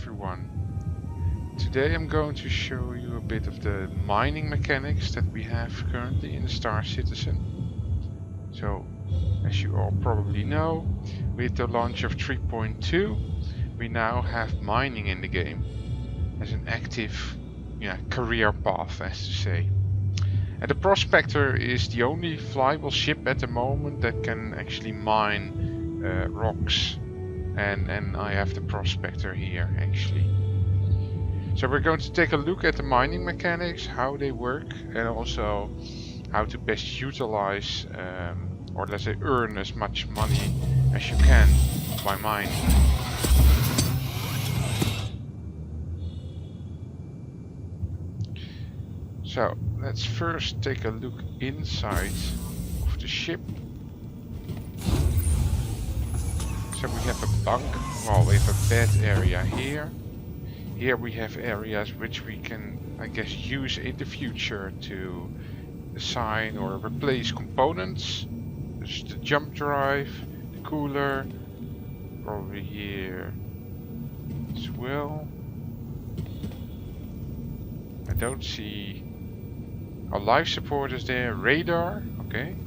everyone. Today I'm going to show you a bit of the mining mechanics that we have currently in Star Citizen. So, as you all probably know, with the launch of 3.2 we now have mining in the game as an active career path, as to say. And the Prospector is the only flyable ship at the moment that can actually mine rocks. And I have the Prospector here actually. So we're going to take a look at the mining mechanics, how they work, and also how to best utilize or let's say earn as much money as you can by mining. So let's first take a look inside of the ship. So we have a bunk, well, we have a bed area here. Here we have areas which we can, I guess, use in the future to assign or replace components. There's the jump drive, the cooler, probably here as well. I don't see our life support is there, radar, okay.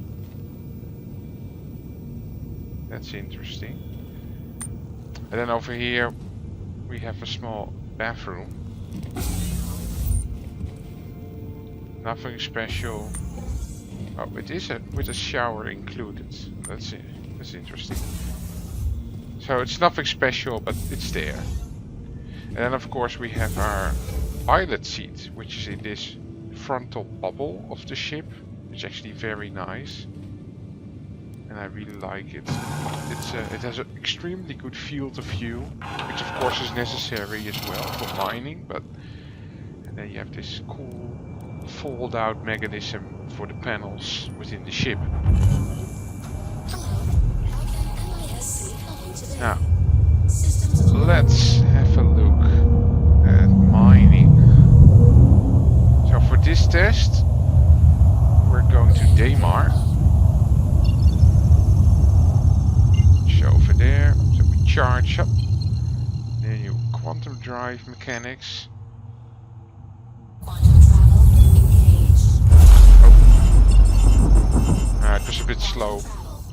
That's interesting. And then over here we have a small bathroom. Nothing special. Oh, it is with a shower included. That's it. That's interesting. So it's nothing special, but it's there. And then of course we have our pilot seat, which is in this frontal bubble of the ship. It's actually very nice, and I really like it. It has an extremely good field of view, which of course is necessary as well for mining. And then you have this cool fold-out mechanism for the panels within the ship. Now, let's have a look at mining. So for this test, we're going to Daymar. Over there, so we charge up. Then you quantum drive mechanics. Quantum travel engaged. Oh, it was a bit slow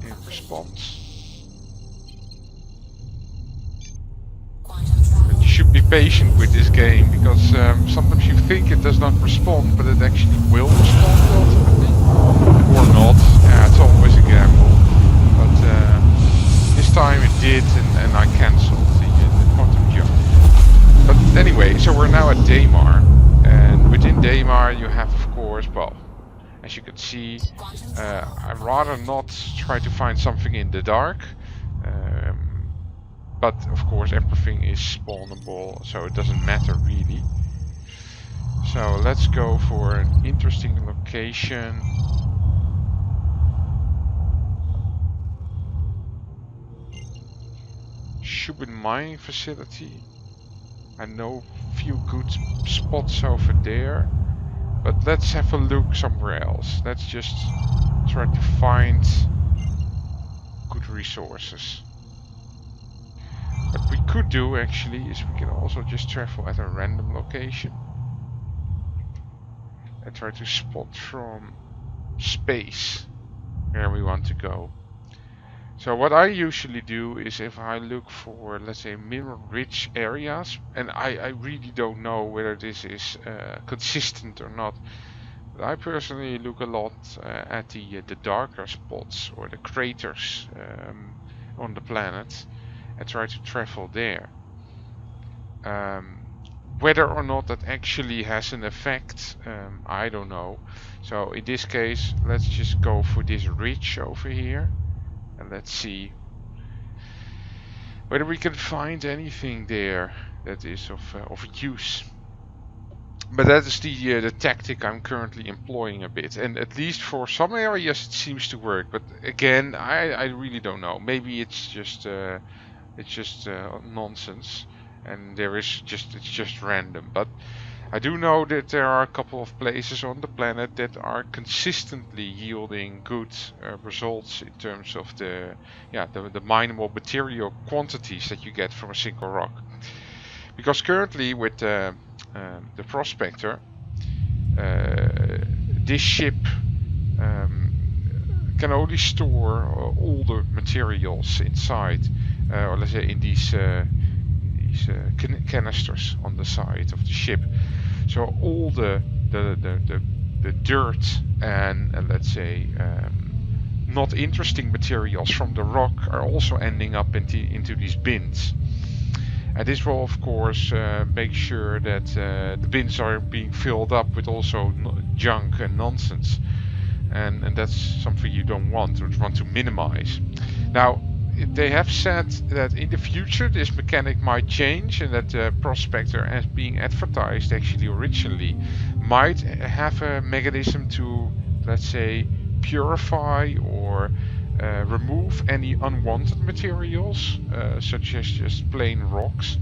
in response. But you should be patient with this game because sometimes you think it does not respond, but it actually will respond ultimately, or not. Yeah, it's always a gamble. But this time it did, and I cancelled the quantum jump. But anyway, so we're now at Daymar, and within Daymar you have, of course, well, as you can see, I'd rather not try to find something in the dark, but of course everything is spawnable, so it doesn't matter really. So let's go for an interesting location. Shubin mining facility. I know a few good spots over there, but let's have a look somewhere else. Let's just try to find good resources. What we could do actually is we can also just travel at a random location and try to spot from space where we want to go. So what I usually do is if I look for, let's say, mineral-rich areas, and I really don't know whether this is consistent or not, but I personally look a lot at the darker spots or the craters on the planet and try to travel there. Whether or not that actually has an effect, I don't know. So in this case, let's just go for this ridge over here. And let's see whether we can find anything there that is of use. But that is the tactic I'm currently employing a bit, and at least for some areas it seems to work. But again, I really don't know. Maybe it's just nonsense, and it's just random. But I do know that there are a couple of places on the planet that are consistently yielding good results in terms of the mineable material quantities that you get from a single rock. Because currently with the Prospector, this ship can only store all the materials inside, or let's say in these canisters on the side of the ship. So all the dirt and let's say not interesting materials from the rock are also ending up into these bins. And this will of course make sure that the bins are being filled up with also junk and nonsense. And that's something you don't want to minimize. Now, they have said that in the future this mechanic might change, and that the Prospector, as being advertised actually originally, might have a mechanism to, let's say, purify or remove any unwanted materials, such as just plain rocks.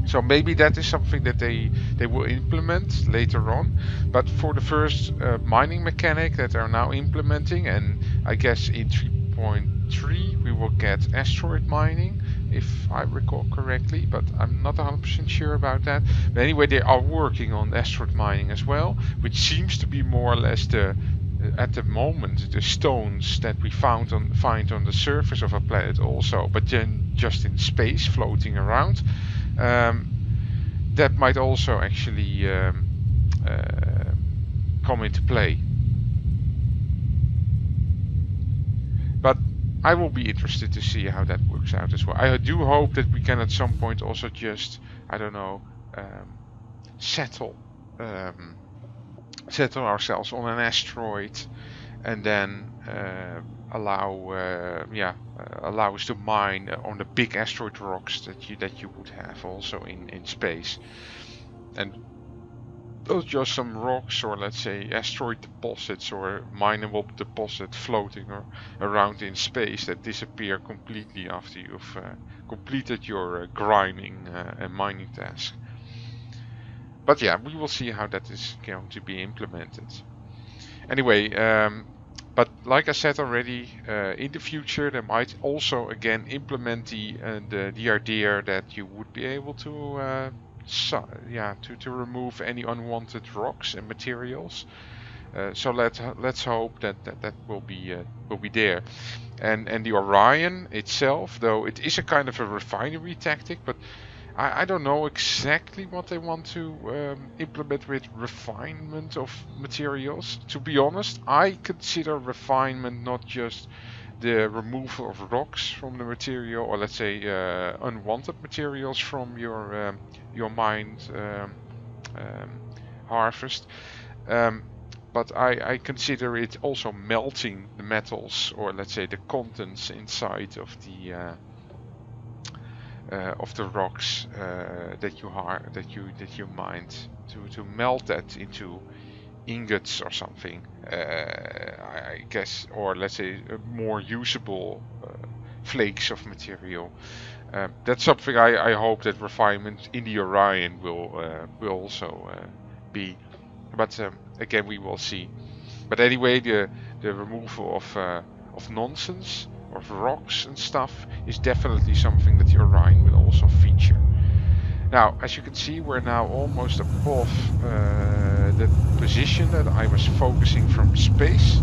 So maybe that is something that they will implement later on. But for the first mining mechanic that they're now implementing, and I guess in 3.3 we will get asteroid mining, if I recall correctly, but I'm not 100% sure about that. But anyway, they are working on asteroid mining as well, which seems to be more or less at the moment the stones that we find on the surface of a planet also, but then just in space floating around. That might also actually come into play. But I will be interested to see how that works out as well. I do hope that we can at some point also just, I don't know, settle ourselves on an asteroid, and then allow us to mine on the big asteroid rocks that you would have also in space. And those just some rocks, or let's say asteroid deposits or mineable deposit floating around in space that disappear completely after you've completed your grinding and mining task. But yeah, we will see how that is going to be implemented. Anyway, but like I said already, in the future they might also again implement the idea that you would be able to to remove any unwanted rocks and materials. So let's hope that will be there. And the Orion itself, though it is a kind of a refinery tactic, but I don't know exactly what they want to implement with refinement of materials. To be honest, I consider refinement not just the removal of rocks from the material, or let's say unwanted materials from your mined harvest, but I consider it also melting the metals, or let's say the contents inside of the rocks that you mined, to melt that into ingots or something, I guess, or let's say more usable flakes of material. That's something I hope that refinement in the Orion will also be, but again we will see. But anyway, the removal of nonsense, of rocks and stuff, is definitely something that the Orion will also feature. Now, as you can see, we're now almost above the position that I was focusing from space.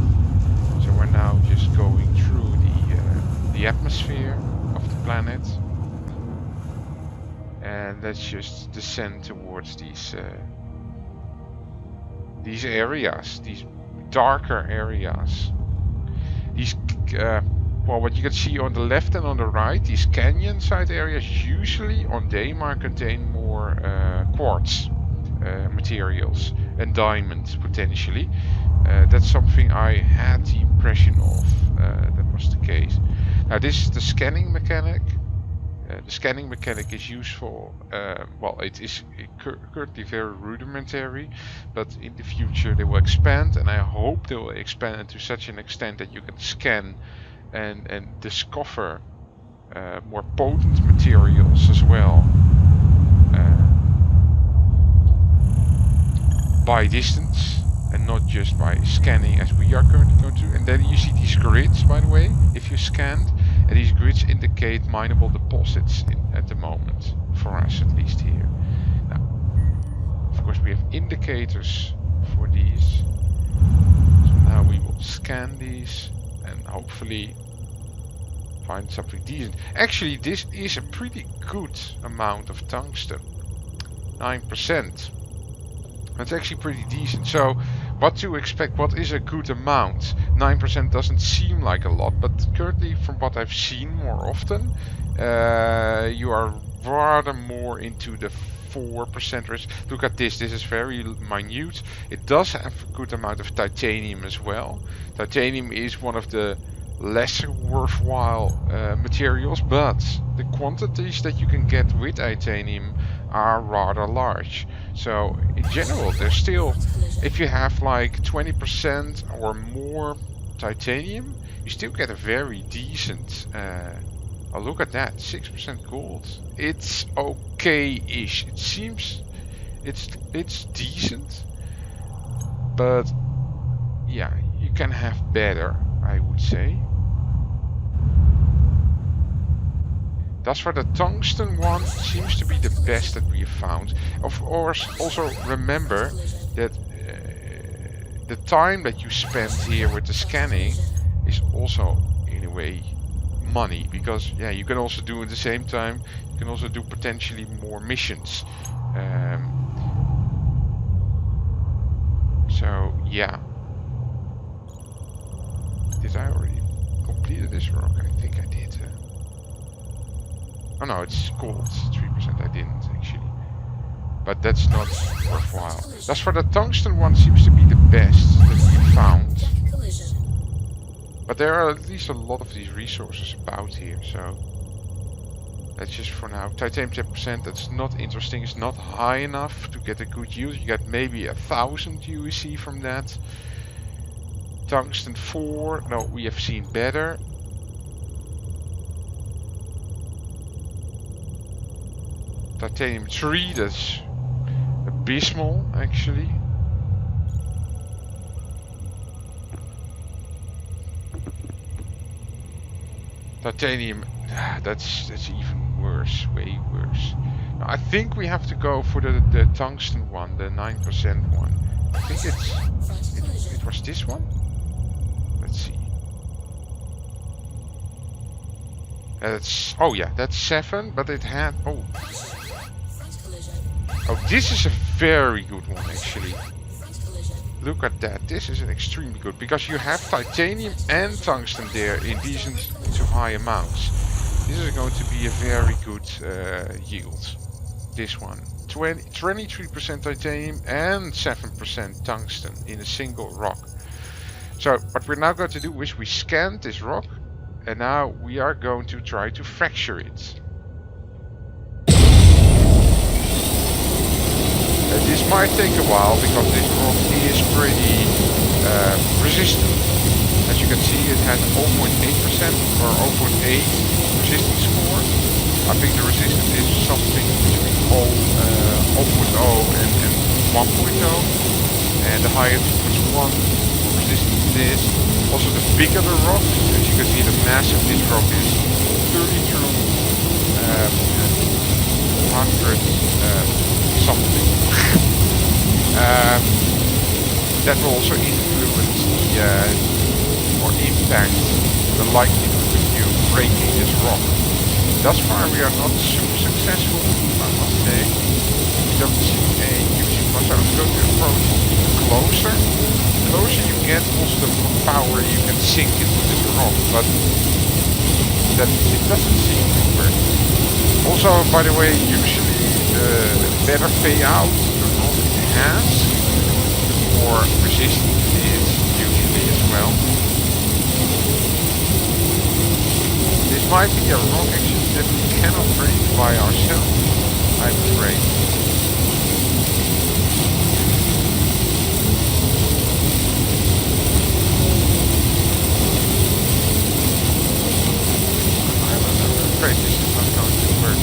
So we're now just going through the atmosphere of the planet, and let's just descend towards these areas, these darker areas. These well, what you can see on the left and on the right, these canyon side areas usually on Daymar contain more quartz materials and diamonds potentially. That's something I had the impression of that was the case. Now this is the scanning mechanic. The scanning mechanic is useful, well, it is currently very rudimentary, but in the future they will expand, and I hope they will expand to such an extent that you can scan and discover more potent materials as well by distance, and not just by scanning as we are currently going to. And then you see these grids, by the way, if you scanned, and these grids indicate mineable deposits at the moment for us, at least here. Now, of course, we have indicators for these. So now we will scan these and hopefully find something decent. Actually, this is a pretty good amount of tungsten. 9%. That's actually pretty decent. So, what to expect? What is a good amount? 9% doesn't seem like a lot, but currently, from what I've seen more often, you are rather more into the 4% range. Look at this. This is very minute. It does have a good amount of titanium as well. Titanium is one of the lesser worthwhile materials, but the quantities that you can get with titanium are rather large. So in general, there's still, if you have like 20% or more titanium, you still get a very decent oh, look at that, 6% gold. It's okay-ish. It seems it's decent, but yeah, you can have better, I would say. That's for the tungsten one, seems to be the best that we have found. Of course, also remember that the time that you spend here with the scanning is also, in a way, money. Because, yeah, you can also do at the same time, you can also do potentially more missions. So, yeah. Did I already complete this rock? I think I did. Oh no, it's gold. 3% I didn't actually. But that's not worthwhile. That's for the tungsten one, seems to be the best that we found. But there are at least a lot of these resources about here, so that's just for now. Titanium 10%, that's not interesting. It's not high enough to get a good yield. You get maybe 1,000 UEC from that. Tungsten 4, no, we have seen better. Titanium 3, that's abysmal actually. Titanium, that's even worse, way worse. Now, I think we have to go for the tungsten one, the 9% one. I think it was this one. Let's see. That's, oh yeah, that's 7, but it had, oh, this is a very good one actually. Look at that, this is an extremely good, because you have titanium and tungsten there in decent to high amounts. This is going to be a very good yield. This one, 23% titanium and 7% tungsten in a single rock. So what we're now going to do is we scanned this rock, and now we are going to try to fracture it. This might take a while because this rock is pretty resistant. As you can see, it has 0.8% or 0.8 resistance score. I think the resistance is something between 0.0 and 1.0, and the highest was 1 resistance to this. Also, the bigger the rock, as you can see, the mass of this rock is 32 100 something. That will also influence or impact the likelihood of you breaking this rock. Thus far we are not super successful, I must say. We don't see a huge impact, so I'm going to approach even closer. The closer you get, also the more power you can sink into this rock, but that it doesn't seem to work. Also, by the way, usually the better payout the rock has, the more resistant it is usually as well. This might be a rock actually that we cannot break by ourselves, I'm afraid. I'm afraid this is not going to work.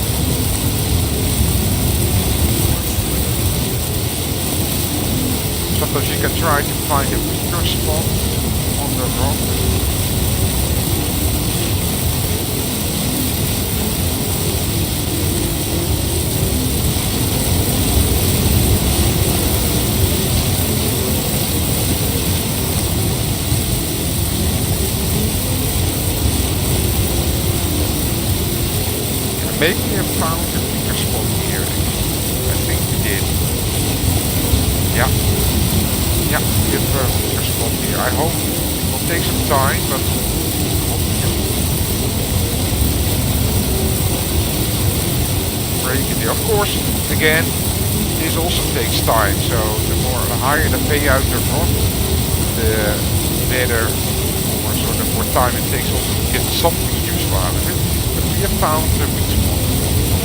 Sometimes you can try to find a weaker spot on the rock. maybe I found a weaker spot here. I think we did. Yeah. Yeah, we have a weaker spot here. I hope it will take some time, but break it here. Of course, again, this also takes time. So the higher the payout the rock, the better, or so the more time it takes also to get something useful out of it. But we have found a weak spot of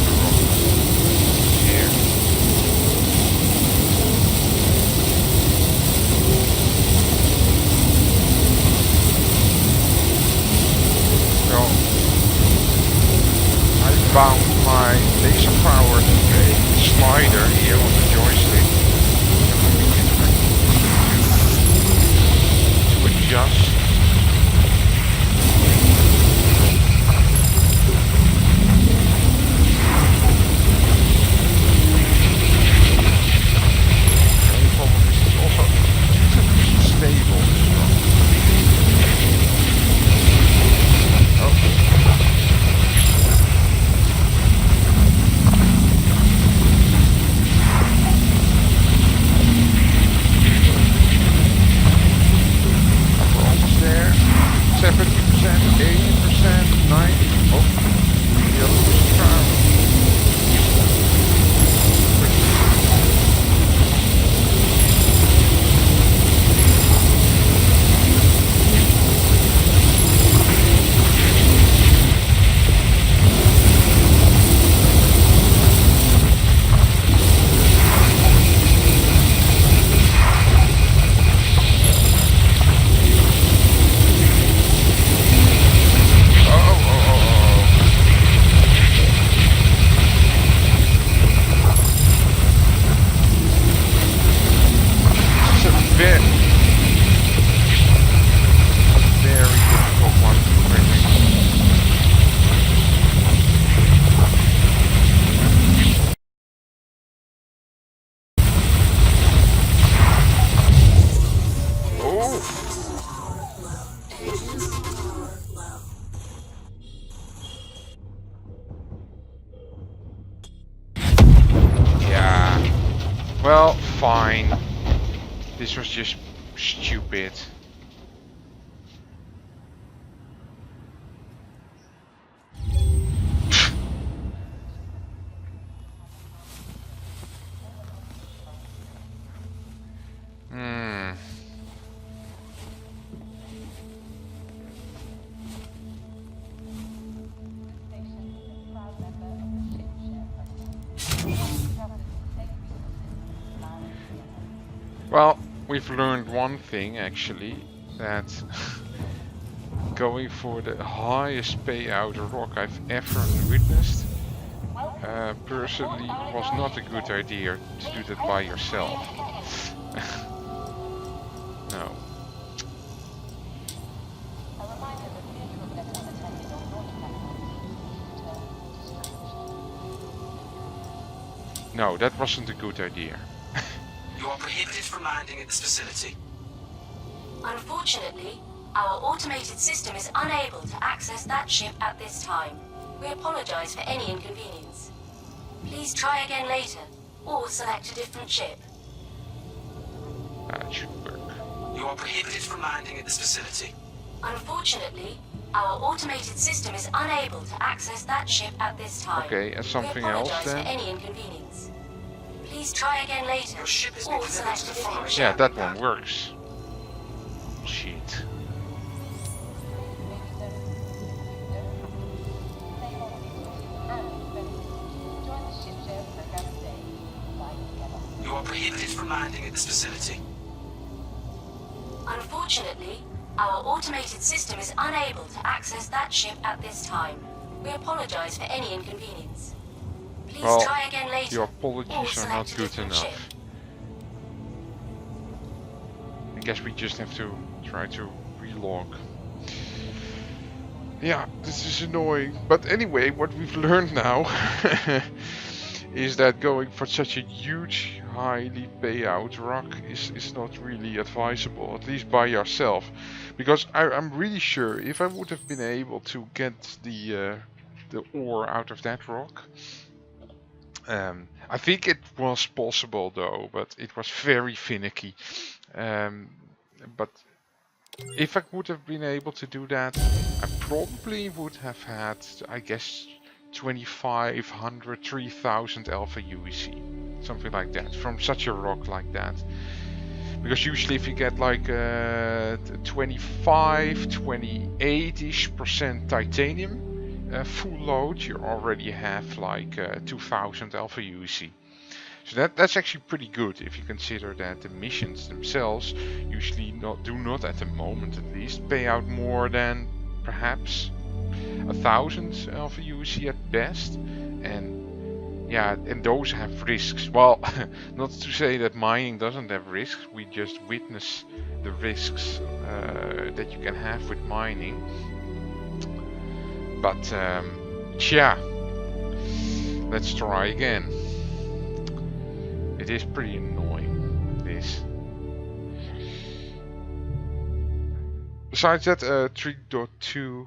the rock here. So I found my laser powered slider here on the joystick. To adjust. The only problem is it's also stable. Okay. We're almost there. 70%, 80%, 90%. Oh, the other was trying. Well, fine. This was just stupid. Well, we've learned one thing actually, that going for the highest payout rock I've ever witnessed personally was not a good idea to do that by yourself. No. No, that wasn't a good idea. You are prohibited from landing at this facility. Unfortunately, our automated system is unable to access that ship at this time. We apologize for any inconvenience. Please try again later, or select a different ship. That should work. You are prohibited from landing at this facility. Unfortunately, our automated system is unable to access that ship at this time. Okay, and something else we apologize then? for any inconvenience. Please try again later, Your ship has been or delivered select to a the different following ship. Yeah, that one works. Shit. You are prohibited from landing at this facility. Unfortunately, our automated system is unable to access that ship at this time. We apologize for any inconvenience. Please Well, try again later. your or apologies are not select a good different enough. ship. I guess we just have to try to relog. Yeah, this is annoying. But anyway, what we've learned now is that going for such a huge, highly payout rock is not really advisable, at least by yourself. Because I'm really sure if I would have been able to get the the ore out of that rock. I think it was possible though, but it was very finicky. But if I would have been able to do that, I probably would have had, I guess, 2500, 3000 alpha UEC, something like that, from such a rock like that. Because usually if you get like 25, 28-ish% titanium full load, you already have like 2000 alpha UEC. So that's actually pretty good if you consider that the missions themselves usually do not at the moment at least pay out more than perhaps 1000 alpha UEC at best. And yeah, and those have risks. Well, not to say that mining doesn't have risks, we just witness the risks that you can have with mining. But yeah, let's try again. It is pretty annoying, this. Besides that, 3.2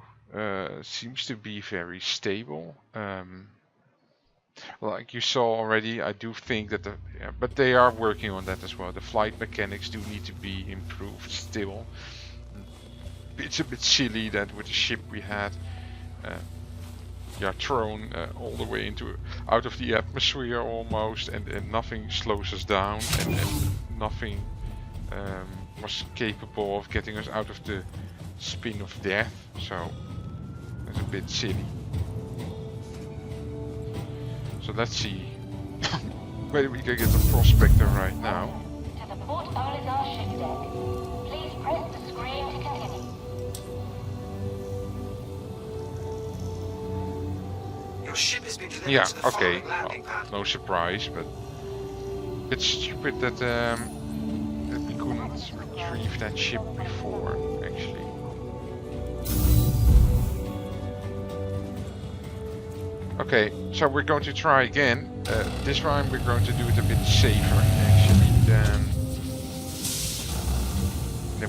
seems to be very stable. Like you saw already, I do think that but they are working on that as well. The flight mechanics do need to be improved still. It's a bit silly that with the ship we had, thrown all the way out of the atmosphere almost, and nothing slows us down, and nothing was capable of getting us out of the spin of death. So it's a bit silly. So let's see whether we can get a prospector right now. To the port Olazar ship deck. Please press the screen to continue. Your ship has been delivered Yeah, to the okay. following landing Well, pad. no surprise, but it's stupid that that we couldn't retrieve that ship before, actually. Okay, so we're going to try again. This time we're going to do it a bit safer, actually, than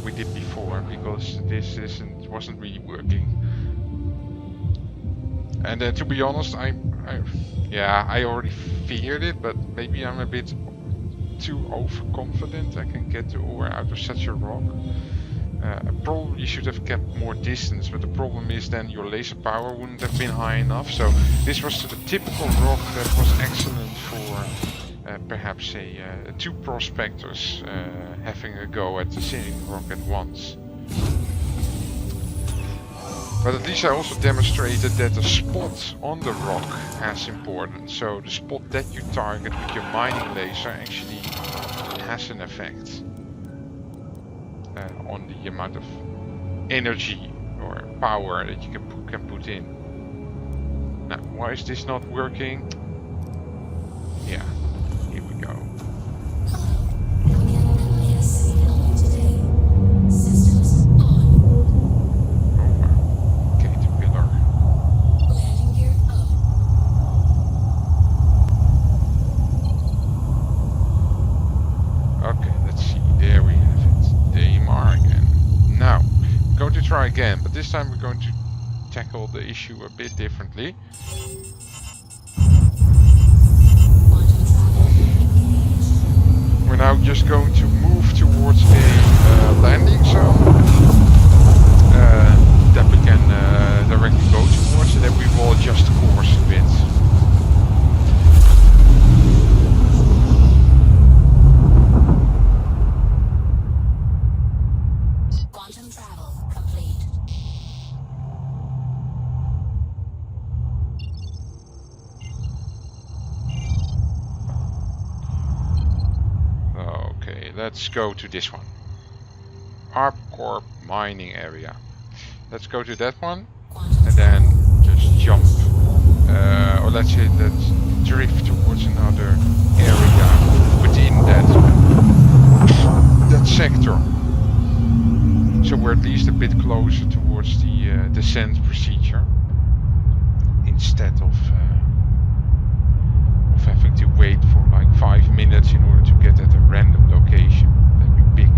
we did before, because this wasn't really working. And to be honest, I already feared it, but maybe I'm a bit too overconfident I can get the ore out of such a rock. I probably should have kept more distance, but the problem is then your laser power wouldn't have been high enough. So this was the typical rock that was excellent for perhaps two prospectors having a go at the same rock at once. But at least I also demonstrated that the spot on the rock has importance. So the spot that you target with your mining laser actually has an effect on the amount of energy or power that you can put in. Now, why is this not working? Yeah, here we go. Try again, but this time we're going to tackle the issue a bit differently. We're now just going to move towards a landing zone that we can directly go towards, and then we will adjust course a bit. Let's go to this one. ArpCorp mining area. Let's go to that one and then just jump. Or let's say let's drift towards another area within that sector. So we're at least a bit closer towards the descent procedure, instead of having to wait for like 5 minutes in order to get at a random location that we pick.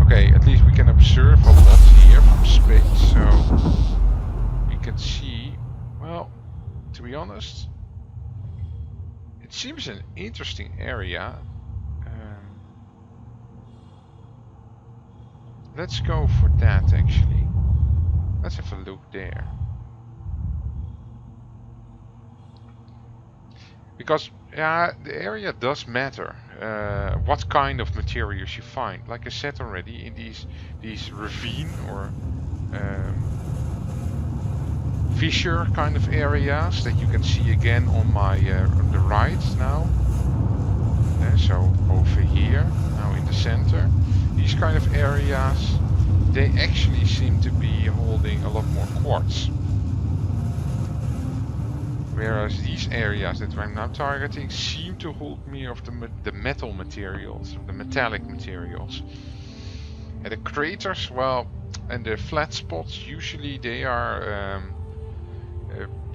Okay, at least we can observe a lot here from space, so we can see seems an interesting area. Let's go for that actually. Let's have a look there. Because the area does matter. What kind of materials you find. Like I said already, in these ravine or fissure kind of areas that you can see again on my on the right now. So over here, now in the center, these kind of areas, they actually seem to be holding a lot more quartz. Whereas these areas that I'm now targeting seem to hold me of the metal materials, the metallic materials. And the craters, well, and the flat spots, usually they are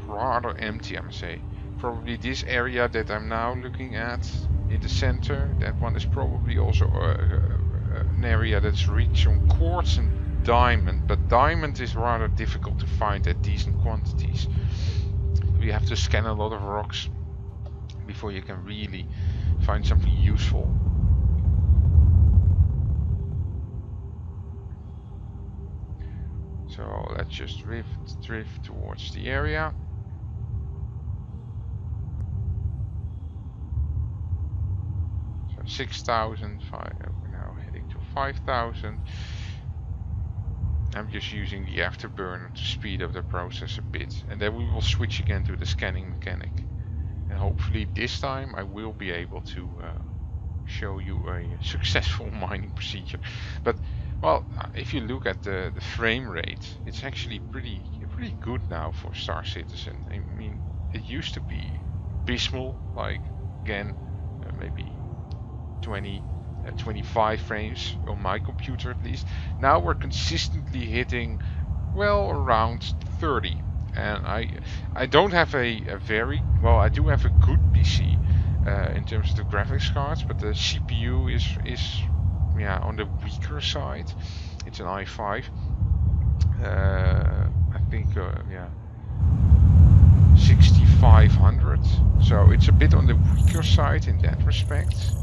rather empty, I must say. Probably this area that I'm now looking at in the center, that one is probably also an area that's rich on quartz and diamond, but diamond is rather difficult to find at decent quantities. You have to scan a lot of rocks before you can really find something useful. So let's just drift towards the area. So 6,000, we're now heading to 5,000. I'm just using the afterburner to speed up the process a bit, and then we will switch again to the scanning mechanic. And hopefully this time I will be able to show you a successful mining procedure. But well, if you look at the frame rate, it's actually pretty good now for Star Citizen. I mean, it used to be abysmal, like again maybe 25 frames on my computer at least. Now we're consistently hitting well around 30, and I don't have a very well, I do have a good PC in terms of the graphics cards, but the CPU is yeah, on the weaker side. It's an i5. I think yeah, 6500, so it's a bit on the weaker side in that respect.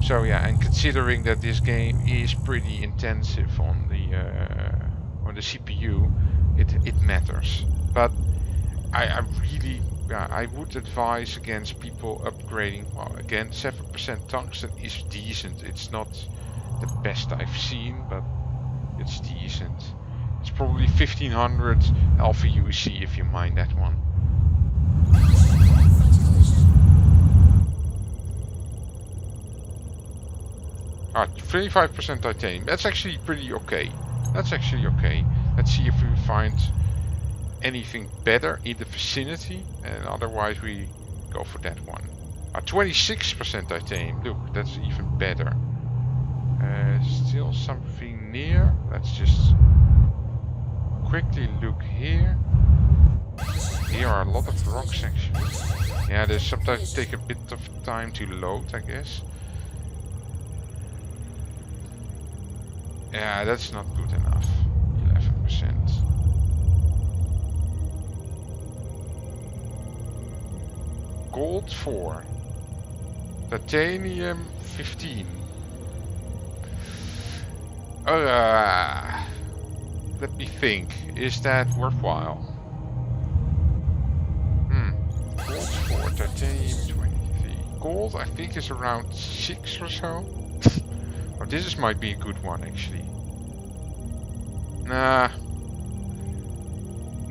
So yeah, and considering that this game is pretty intensive on the CPU, it matters. But I really, I would advise against people upgrading. Well, again, 7% tungsten is decent. It's not the best I've seen, but it's decent. It's probably 1500 Alpha UEC if you mind that one. 25% titanium. That's actually pretty okay. That's actually okay. Let's see if we find anything better in the vicinity, and otherwise we go for that one. 26% titanium. Look, that's even better. Still something near. Let's just quickly look here. Here are a lot of rocks actually. Yeah, they sometimes take a bit of time to load, I guess. Yeah, that's not good enough. 11%. Gold 4. Titanium 15. Let me think. Is that worthwhile? Gold 4, titanium 23. Gold I think is around 6 or so. Oh, this might be a good one actually. Nah,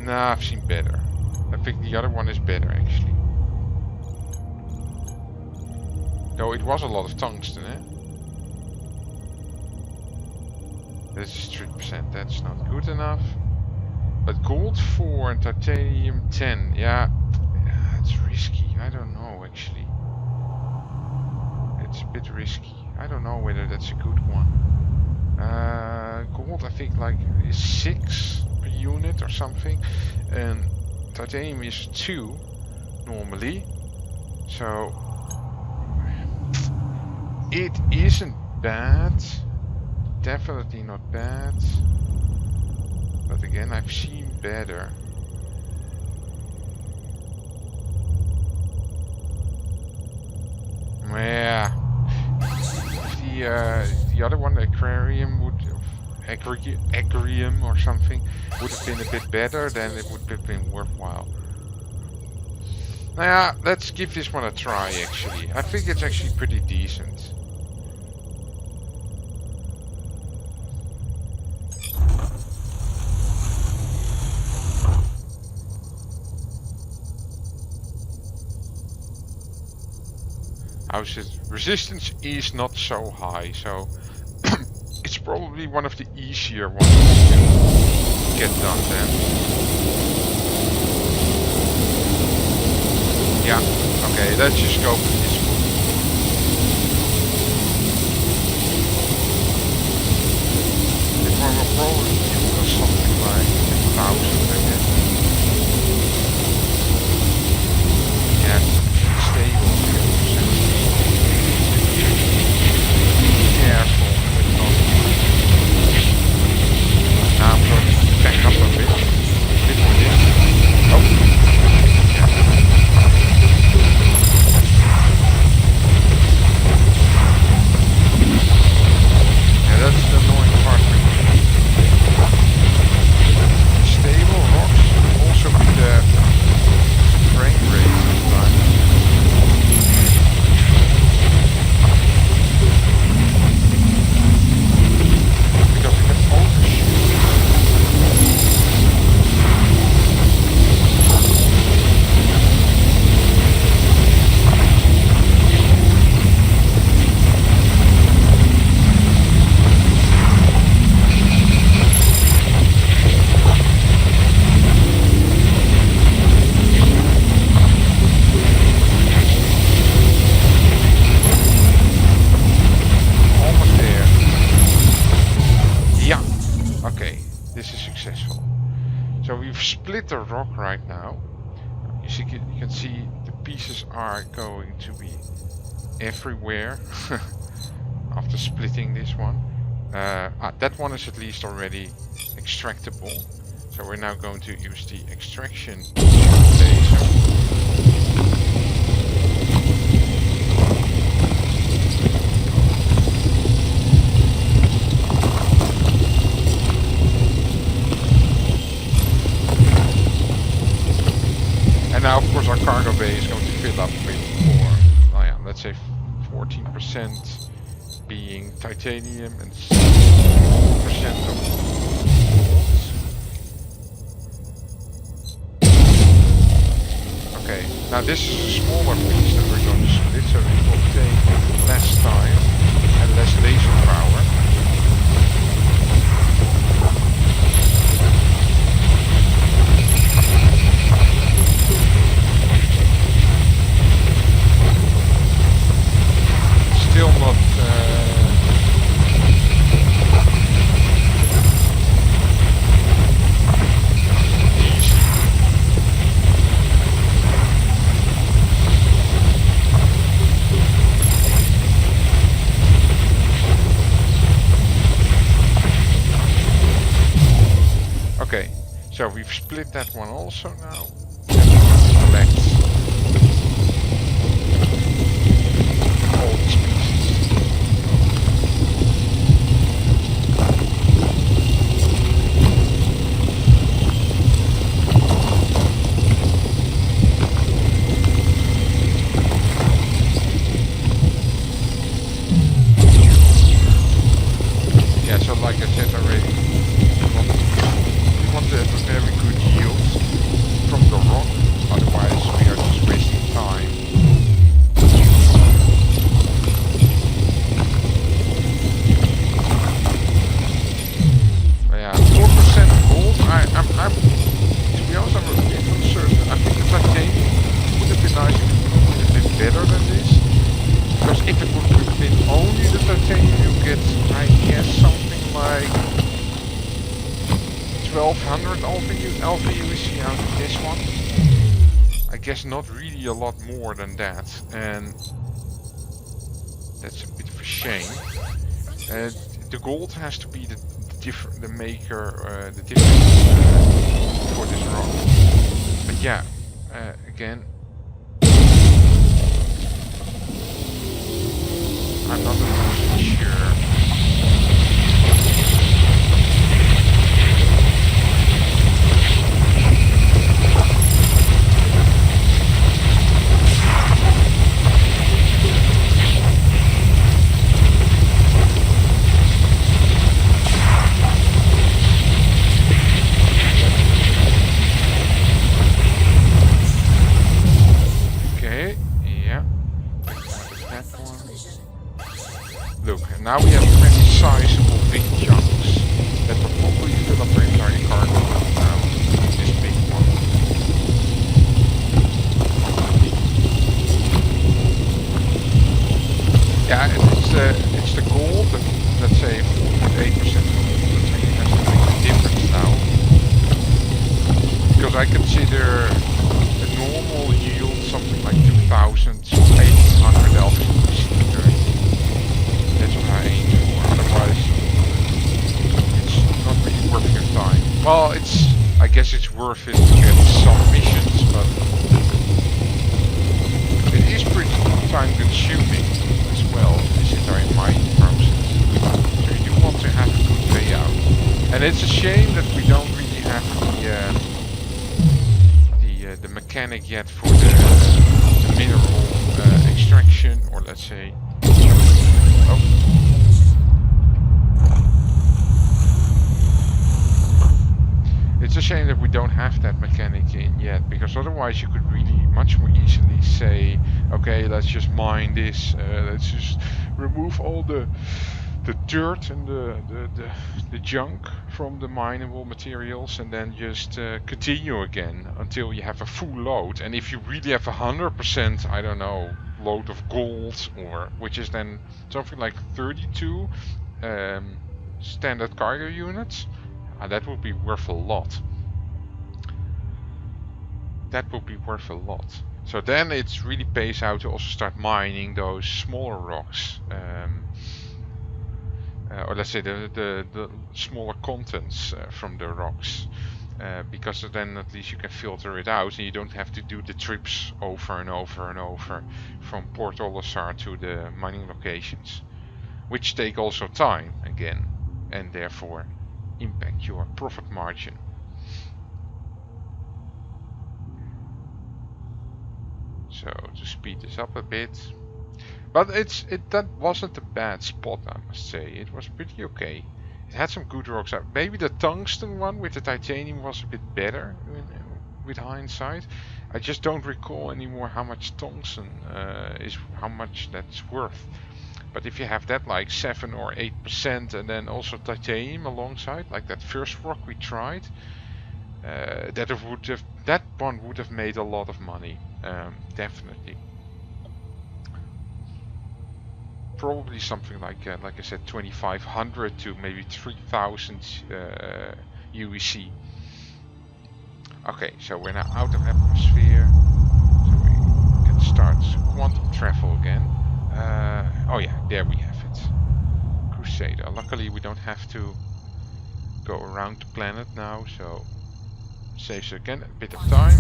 I've seen better. I think the other one is better actually. Though it was a lot of tungsten, eh? That's just 3%, that's not good enough. But gold 4 and titanium 10, yeah, it's risky. I don't know actually. It's a bit risky. I don't know whether that's a good one. Gold I think like is 6 per unit or something, and titanium is 2 normally. So it isn't bad. Definitely not bad. But again, I've seen better. the other one, the aquarium, would agrium or something, would have been a bit better, then it would have been worthwhile. Now, let's give this one a try. Actually, I think it's actually pretty decent. How's it? Resistance is not so high, so it's probably one of the easier ones to get done then. Yeah, okay, let's just go for this one. This one will probably give us something like 1,000, I guess. Yeah, it's stable. Careful with not. Now I'm going to back up a bit with this. Oh. Yeah, that's the annoying part. Stable rocks also with the frame rate sometimes. Split the rock right now. You can see the pieces are going to be everywhere after splitting this one. That one is at least already extractable, so we're now going to use the extraction laser. Now, of course, our cargo bay is going to fill up with more, oh yeah, let's say 14% being titanium and 6% of gold. Okay, now this is a smaller piece that we're going to split, so it will take less time and less laser power. Still not easy. Okay, so we've split that one also now. Collect all these pieces. Yeah, so like I said already, we want to have a very good yield from the rock, otherwise we are just wasting time. But yeah, 4% gold, I'm to be honest, I'm a bit uncertain. I think the titanium would have been nice if it would have been a bit better than this. Because if it would have been only the titanium, you get, I guess, something like 1200 LVUC out of this one. I guess not really a lot more than that, and that's a bit of a shame. The gold has to be the difference for this rock. But yeah, again, I'm not 100% sure Look, and now we have 20 sizable big chunks that will probably fill up our entire cargo now. This big one. Yeah, it's the gold, and let's say 4.8% gold that really has to make the difference now. Because I consider a normal yield something like 2,800 alpha currently. That's what I aim for, otherwise it's not really worth your time. Well, I guess it's worth it to get some missions, but it is pretty time consuming as well, this entire mining process. So you want to have a good payout. And it's a shame that we don't really have the mechanic yet for the mineral extraction, or let's say... Oh. It's a shame that we don't have that mechanic in yet, because otherwise you could really much more easily say, okay, let's just mine this, let's just remove all the dirt and the junk from the mineable materials, and then just continue again until you have a full load. And if you really have 100%, I don't know, load of gold, or which is then something like 32 standard cargo units, that would be worth a lot. That would be worth a lot. So then it really pays out to also start mining those smaller rocks, or let's say the smaller contents from the rocks, because then at least you can filter it out and you don't have to do the trips over and over and over from Port Olisar to the mining locations, which take also time again, and therefore impact your profit margin. So to speed this up a bit, but that wasn't a bad spot, I must say. It was pretty okay. It had some good rocks. Maybe the tungsten one with the titanium was a bit better with hindsight. I just don't recall anymore how much tungsten is, how much that's worth. But if you have that like 7 or 8%, and then also titanium alongside, like that first rock we tried, that one would have made a lot of money, definitely. Probably something like I said, 2,500 to maybe 3,000 UEC. Okay, so we're now out of atmosphere, so we can start quantum travel again. Oh yeah, there we have it. Crusader. Luckily we don't have to go around the planet now, so saves again a bit of time.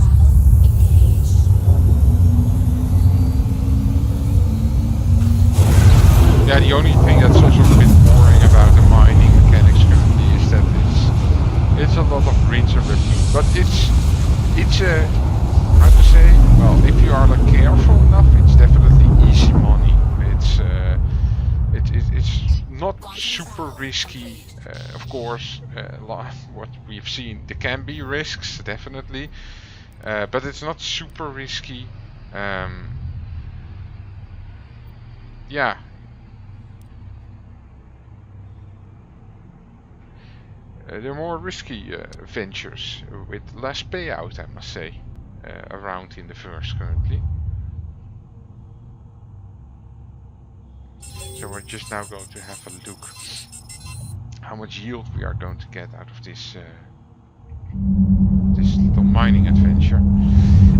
Yeah, the only thing that's also a bit boring about the mining mechanics currently is that it's a lot of rinse and repeat. But it's how to say, well, if you are like careful enough, it's definitely easy money. It's not super risky, of course. What we've seen, there can be risks, definitely, but it's not super risky. Yeah. They're more risky ventures with less payout, I must say, around in the verse currently. So we're just now going to have a look how much yield we are going to get out of this this little mining adventure.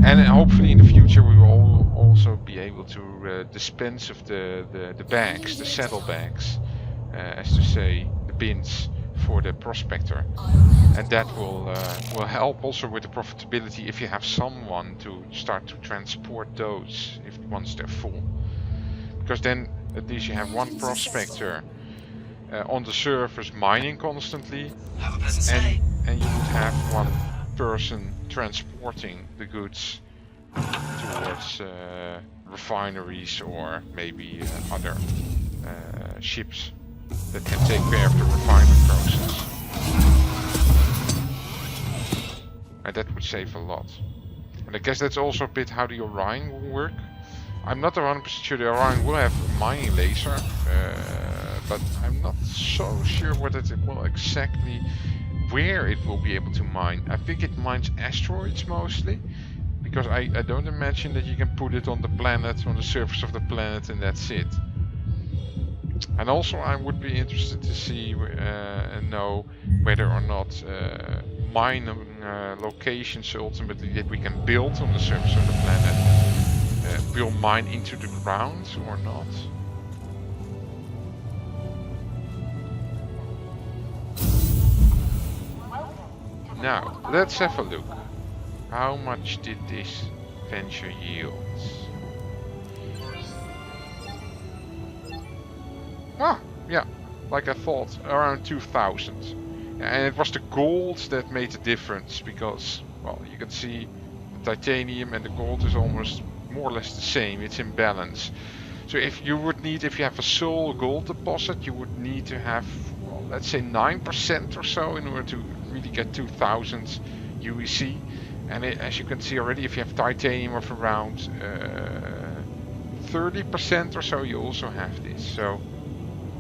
And hopefully in the future we will also be able to dispense of the bags, the saddle bags, as to say, the bins for the prospector, and that will help also with the profitability if you have someone to start to transport those once they're full, because then at least you have one prospector on the surface mining constantly, Have a pleasant stay. and you would have one person transporting the goods towards refineries or maybe other ships that can take care of the refinement process. And that would save a lot. And I guess that's also a bit how the Orion will work. I'm not 100% sure the Orion will have a mining laser, but I'm not so sure what it will exactly, where it will be able to mine. I think it mines asteroids mostly, because I don't imagine that you can put it on the planet, on the surface of the planet, and that's it. And also I would be interested to see and know whether or not mining locations ultimately that we can build on the surface of the planet will mine into the ground or not. Now, let's have a look. How much did this venture yield? Ah, yeah, like I thought, around 2,000. And it was the gold that made the difference, because, well, you can see the titanium and the gold is almost more or less the same, it's in balance. So if you have a sole gold deposit, you would need to have, well, let's say 9% or so in order to really get 2,000 UEC. And as you can see already, if you have titanium of around 30% or so, you also have this. So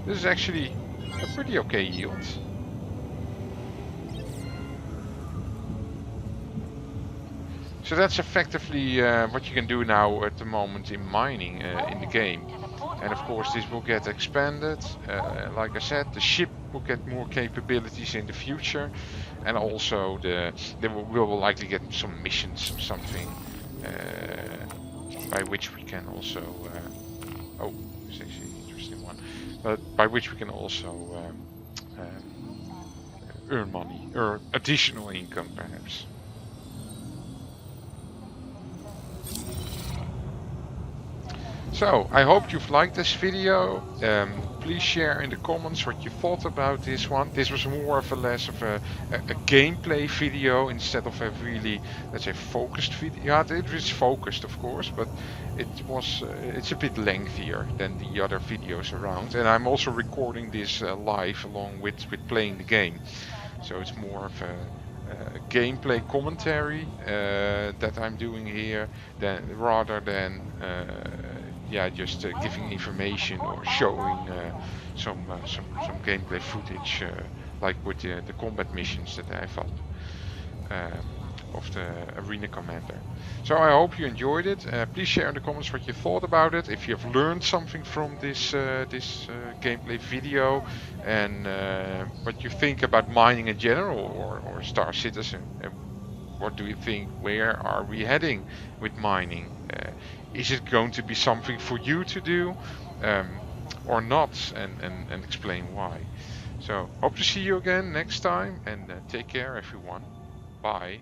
this is actually a pretty okay yield. So that's effectively what you can do now at the moment in mining in the game. And of course this will get expanded. Like I said, the ship will get more capabilities in the future. And also we will likely get some missions or something by which we can also... oh, this is actually an interesting one. But by which we can also earn money or additional income perhaps. So I hope you've liked this video. Please share in the comments what you thought about this one. This was more of less of a gameplay video instead of a really, let's say, focused video. Yeah, it was focused of course, but it's a bit lengthier than the other videos around. And I'm also recording this live along with playing the game. So it's more of a gameplay commentary that I'm doing here rather than just giving information or showing some gameplay footage like with the combat missions that I've done of the Arena Commander. So I hope you enjoyed it. Please share in the comments what you thought about it. If you've learned something from this gameplay video, and what you think about mining in general or Star Citizen. What do you think? Where are we heading with mining? Is it going to be something for you to do or not? And explain why. So hope to see you again next time, and take care everyone. Bye.